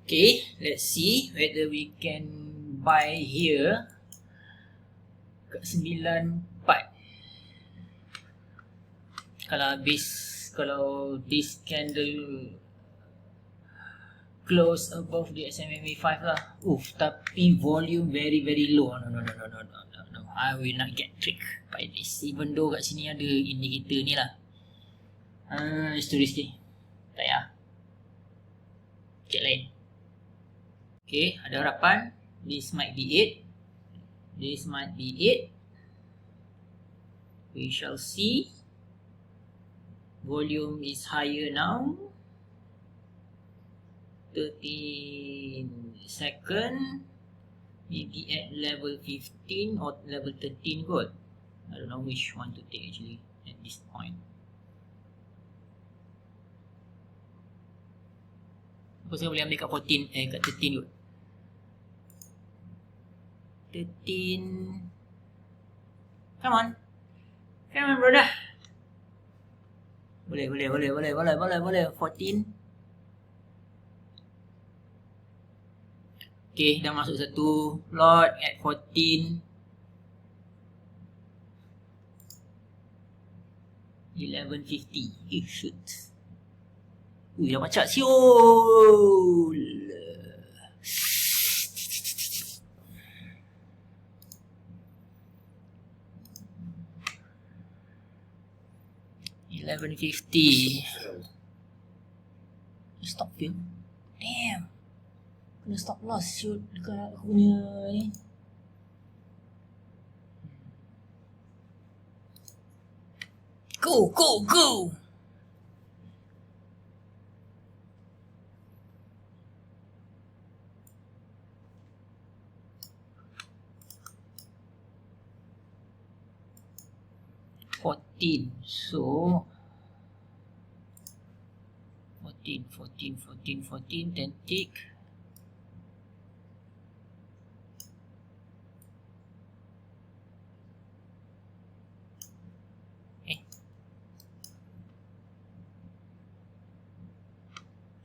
Okay, let's see whether we can buy here kat 94. Kalau this candle close above the SMA 5 lah. Tapi volume very low. No. I will not get tricked by this. Even though kat sini ada indicator ni lah. It's too risky. Tak payah. Check lain. Okay, ada harapan. This might be it. This might be it. We shall see. Volume is higher now. 13 second. Maybe at level 15 or level 13 kot. I don't know which one to take actually at this point. Aku saya boleh ambil kat 14, kat 13 kot. 13. Come on. Come on, brother. Boleh. 14. Okay, dah masuk satu lot at 14. 11.50. Shoot. Dah macam siul. $11.50. Stop film. Damn. Kena stop loss shoot dekat aku punya ni. Go. 14. So 14, then tick.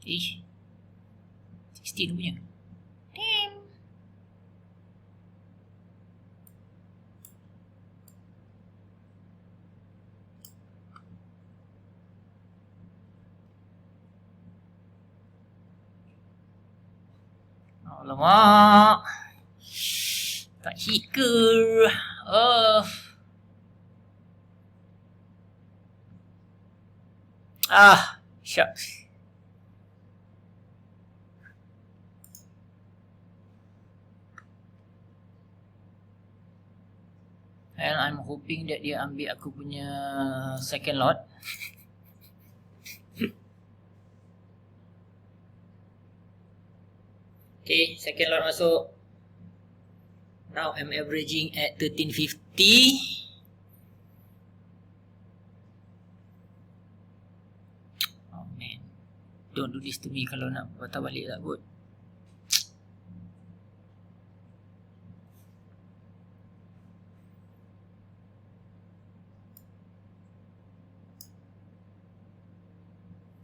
Eh 16 punya. Damn. Alamak. Tak hit ke? Shucks. And I'm hoping that dia ambil aku punya second lot. Okay, second lot masuk. Now I'm averaging at 13.50. Oh man, don't do this to me kalau nak patah balik tak kot.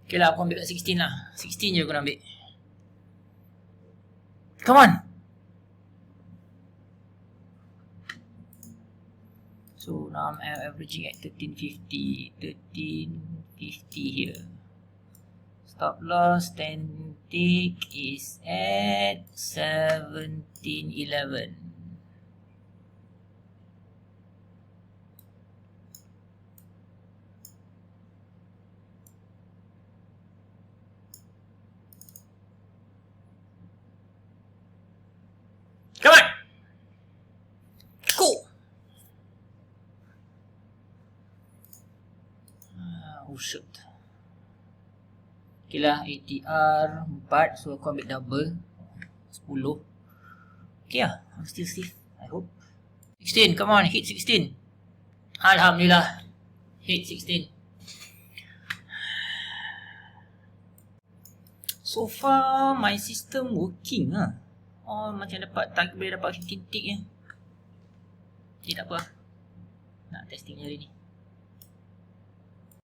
Okay lah, aku ambil kat 16 lah. 16 je aku nak ambil. Come on. So now I'm averaging at 13.50. 13.50 here. Stop loss 10 tick is at 17.11. Come on. Go. Oh shit. Okay lah, ATR 4. So aku ambil double 10. Okay lah, I'm still safe, I hope. 16, come on, hit 16. Alhamdulillah, hit 16. So far my system working lah. Oh, macam boleh dapat 15 tick je. Okay, tak apa. Nak testing hari ni.